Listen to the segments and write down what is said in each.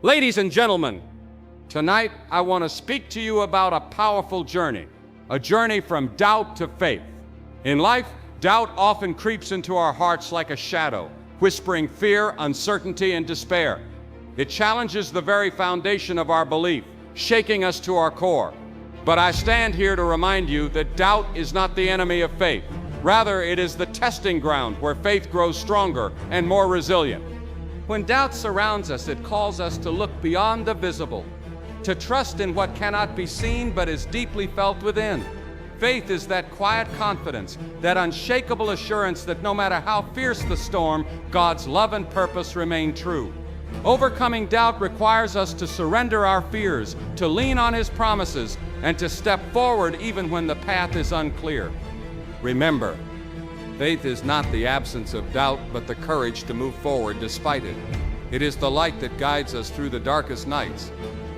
Ladies and gentlemen, tonight I want to speak to you about a powerful journey, a journey from doubt to faith. In life, doubt often creeps into our hearts like a shadow, whispering fear, uncertainty, and despair. It challenges the very foundation of our belief, shaking us to our core. But I stand here to remind you that doubt is not the enemy of faith. Rather, it is the testing ground where faith grows stronger and more resilient. When doubt surrounds us, it calls us to look beyond the visible, to trust in what cannot be seen but is deeply felt within. Faith is that quiet confidence, that unshakable assurance that no matter how fierce the storm, God's love and purpose remain true. Overcoming doubt requires us to surrender our fears, to lean on His promises, and to step forward even when the path is unclear. Remember, faith is not the absence of doubt, but the courage to move forward despite it. It is the light that guides us through the darkest nights.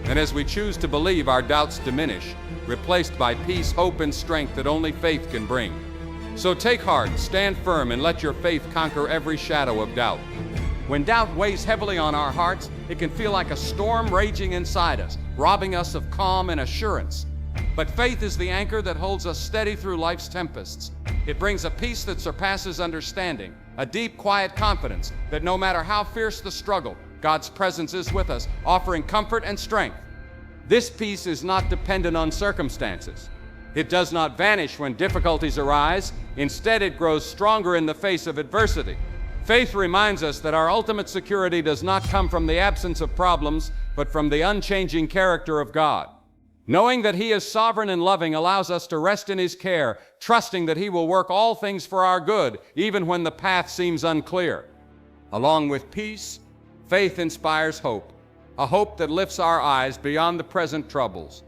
And as we choose to believe, our doubts diminish, replaced by peace, hope, and strength that only faith can bring. So take heart, stand firm, and let your faith conquer every shadow of doubt. When doubt weighs heavily on our hearts, it can feel like a storm raging inside us, robbing us of calm and assurance. But faith is the anchor that holds us steady through life's tempests. It brings a peace that surpasses understanding, a deep, quiet confidence that no matter how fierce the struggle, God's presence is with us, offering comfort and strength. This peace is not dependent on circumstances. It does not vanish when difficulties arise. Instead, it grows stronger in the face of adversity. Faith reminds us that our ultimate security does not come from the absence of problems, but from the unchanging character of God. Knowing that He is sovereign and loving allows us to rest in His care, trusting that He will work all things for our good, even when the path seems unclear. Along with peace, faith inspires hope, a hope that lifts our eyes beyond the present troubles.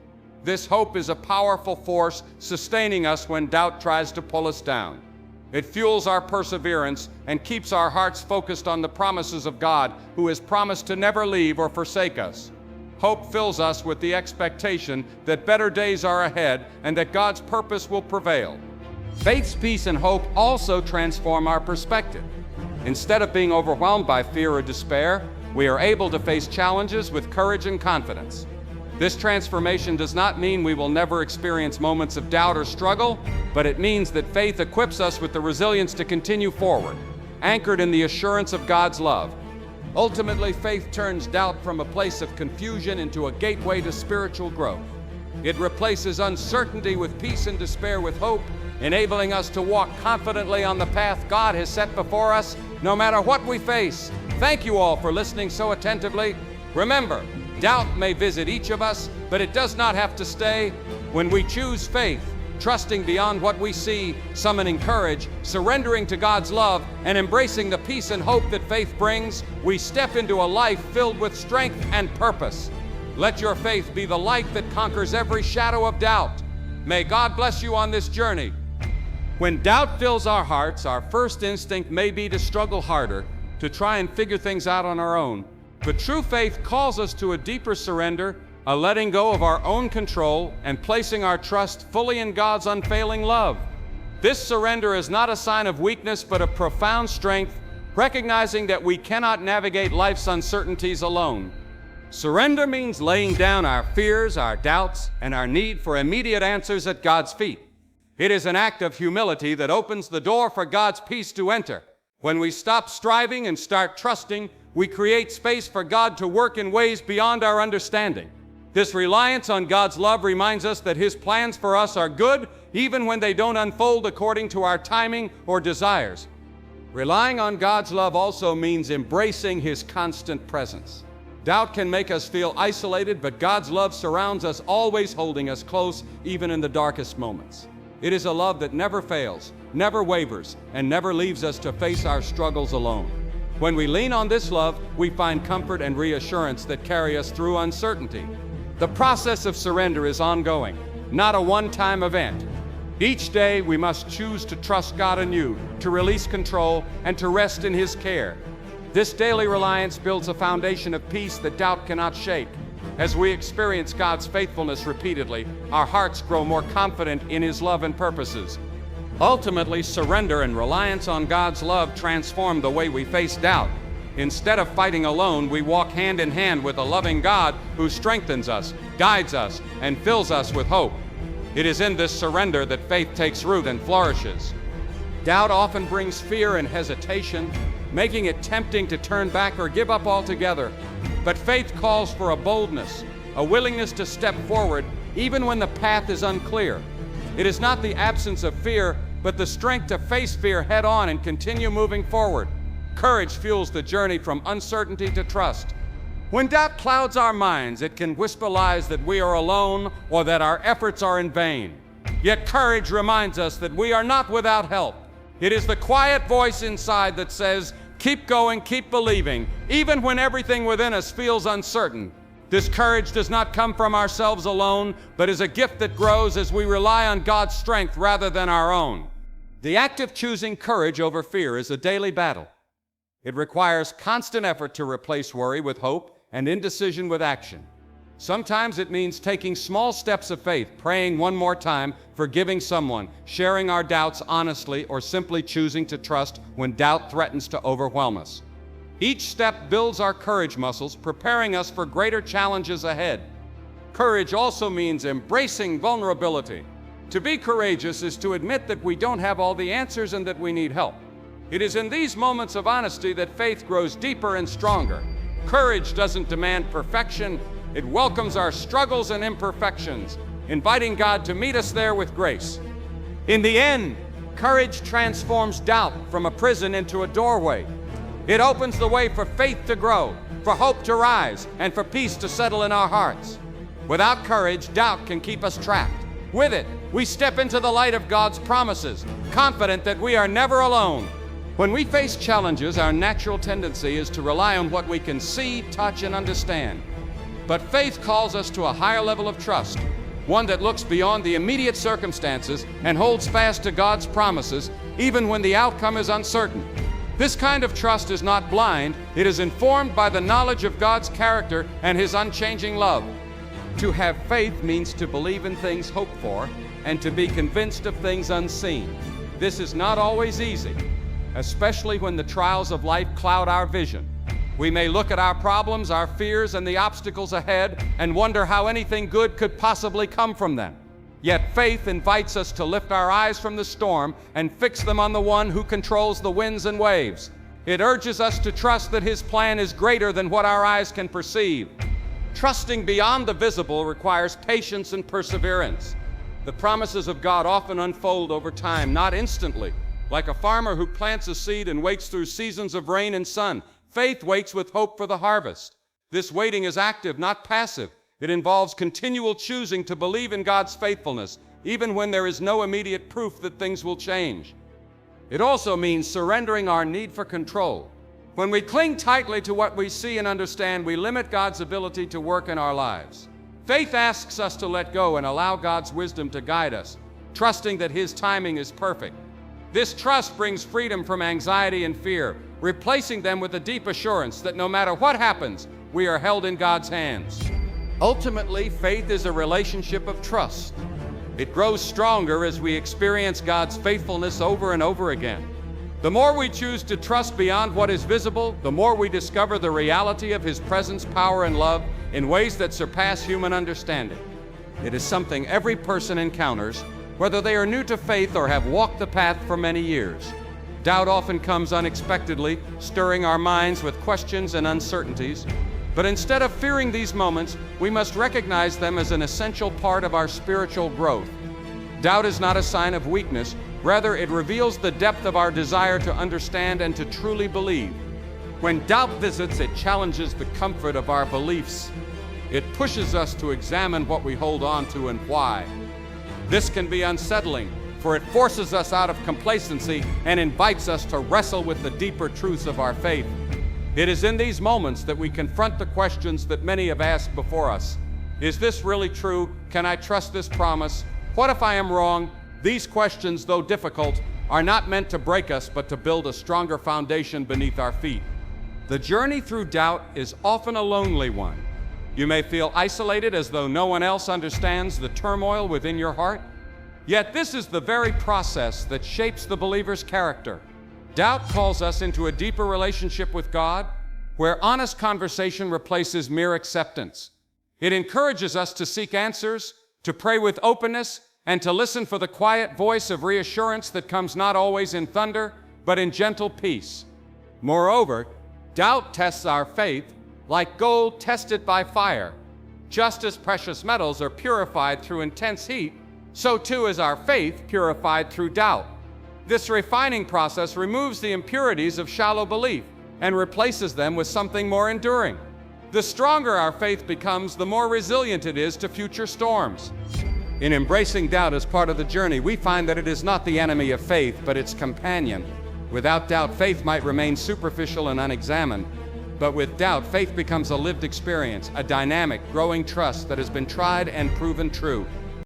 This hope is a powerful force sustaining us when doubt tries to pull us down. It fuels our perseverance and keeps our hearts focused on the promises of God, who has promised to never leave or forsake us. Hope fills us with the expectation that better days are ahead and that God's purpose will prevail. Faith's peace and hope also transform our perspective. Instead of being overwhelmed by fear or despair, we are able to face challenges with courage and confidence. This transformation does not mean we will never experience moments of doubt or struggle, but it means that faith equips us with the resilience to continue forward, anchored in the assurance of God's love. Ultimately, faith turns doubt from a place of confusion into a gateway to spiritual growth. It replaces uncertainty with peace and despair with hope, enabling us to walk confidently on the path God has set before us, no matter what we face. Thank you all for listening so attentively. Remember, doubt may visit each of us, but it does not have to stay. When we choose faith, trusting beyond what we see, summoning courage, surrendering to God's love, and embracing the peace and hope that faith brings, we step into a life filled with strength and purpose. Let your faith be the light that conquers every shadow of doubt. May God bless you on this journey. When doubt fills our hearts, our first instinct may be to struggle harder, to try and figure things out on our own. But true faith calls us to a deeper surrender, a letting go of our own control and placing our trust fully in God's unfailing love. This surrender is not a sign of weakness, but of profound strength, recognizing that we cannot navigate life's uncertainties alone. Surrender means laying down our fears, our doubts, and our need for immediate answers at God's feet. It is an act of humility that opens the door for God's peace to enter. When we stop striving and start trusting, we create space for God to work in ways beyond our understanding. This reliance on God's love reminds us that His plans for us are good, even when they don't unfold according to our timing or desires. Relying on God's love also means embracing His constant presence. Doubt can make us feel isolated, but God's love surrounds us, always holding us close, even in the darkest moments. It is a love that never fails, never wavers, and never leaves us to face our struggles alone. When we lean on this love, we find comfort and reassurance that carry us through uncertainty. The process of surrender is ongoing, not a one-time event. Each day, we must choose to trust God anew, to release control, and to rest in His care. This daily reliance builds a foundation of peace that doubt cannot shake. As we experience God's faithfulness repeatedly, our hearts grow more confident in His love and purposes. Ultimately, surrender and reliance on God's love transform the way we face doubt. Instead of fighting alone, we walk hand in hand with a loving God who strengthens us, guides us, and fills us with hope. It is in this surrender that faith takes root and flourishes. Doubt often brings fear and hesitation, making it tempting to turn back or give up altogether. But faith calls for a boldness, a willingness to step forward even when the path is unclear. It is not the absence of fear, but the strength to face fear head on and continue moving forward. Courage fuels the journey from uncertainty to trust. When doubt clouds our minds, it can whisper lies that we are alone or that our efforts are in vain. Yet courage reminds us that we are not without help. It is the quiet voice inside that says, keep going, keep believing, even when everything within us feels uncertain. This courage does not come from ourselves alone, but is a gift that grows as we rely on God's strength rather than our own. The act of choosing courage over fear is a daily battle. It requires constant effort to replace worry with hope and indecision with action. Sometimes it means taking small steps of faith, praying one more time, forgiving someone, sharing our doubts honestly, or simply choosing to trust when doubt threatens to overwhelm us. Each step builds our courage muscles, preparing us for greater challenges ahead. Courage also means embracing vulnerability. To be courageous is to admit that we don't have all the answers and that we need help. It is in these moments of honesty that faith grows deeper and stronger. Courage doesn't demand perfection. It welcomes our struggles and imperfections, inviting God to meet us there with grace. In the end, courage transforms doubt from a prison into a doorway. It opens the way for faith to grow, for hope to rise, and for peace to settle in our hearts. Without courage, doubt can keep us trapped. With it, we step into the light of God's promises, confident that we are never alone. When we face challenges, our natural tendency is to rely on what we can see, touch, and understand. But faith calls us to a higher level of trust, one that looks beyond the immediate circumstances and holds fast to God's promises, even when the outcome is uncertain. This kind of trust is not blind, it is informed by the knowledge of God's character and His unchanging love. To have faith means to believe in things hoped for and to be convinced of things unseen. This is not always easy, especially when the trials of life cloud our vision. We may look at our problems, our fears, and the obstacles ahead and wonder how anything good could possibly come from them. Yet faith invites us to lift our eyes from the storm and fix them on the one who controls the winds and waves. It urges us to trust that His plan is greater than what our eyes can perceive. Trusting beyond the visible requires patience and perseverance. The promises of God often unfold over time, not instantly. Like a farmer who plants a seed and waits through seasons of rain and sun, faith waits with hope for the harvest. This waiting is active, not passive. It involves continual choosing to believe in God's faithfulness, even when there is no immediate proof that things will change. It also means surrendering our need for control. When we cling tightly to what we see and understand, we limit God's ability to work in our lives. Faith asks us to let go and allow God's wisdom to guide us, trusting that His timing is perfect. This trust brings freedom from anxiety and fear, replacing them with a deep assurance that no matter what happens, we are held in God's hands. Ultimately, faith is a relationship of trust. It grows stronger as we experience God's faithfulness over and over again. The more we choose to trust beyond what is visible, the more we discover the reality of His presence, power, and love in ways that surpass human understanding. It is something every person encounters, whether they are new to faith or have walked the path for many years. Doubt often comes unexpectedly, stirring our minds with questions and uncertainties. But instead of fearing these moments, we must recognize them as an essential part of our spiritual growth. Doubt is not a sign of weakness. Rather, it reveals the depth of our desire to understand and to truly believe. When doubt visits, it challenges the comfort of our beliefs. It pushes us to examine what we hold on to and why. This can be unsettling, for it forces us out of complacency and invites us to wrestle with the deeper truths of our faith. It is in these moments that we confront the questions that many have asked before us. Is this really true? Can I trust this promise? What if I am wrong? These questions, though difficult, are not meant to break us, but to build a stronger foundation beneath our feet. The journey through doubt is often a lonely one. You may feel isolated, as though no one else understands the turmoil within your heart. Yet this is the very process that shapes the believer's character. Doubt calls us into a deeper relationship with God, where honest conversation replaces mere acceptance. It encourages us to seek answers, to pray with openness, and to listen for the quiet voice of reassurance that comes not always in thunder, but in gentle peace. Moreover, doubt tests our faith like gold tested by fire. Just as precious metals are purified through intense heat, so too is our faith purified through doubt. This refining process removes the impurities of shallow belief and replaces them with something more enduring. The stronger our faith becomes, the more resilient it is to future storms. In embracing doubt as part of the journey, we find that it is not the enemy of faith, but its companion. Without doubt, faith might remain superficial and unexamined. But with doubt, faith becomes a lived experience, a dynamic, growing trust that has been tried and proven true.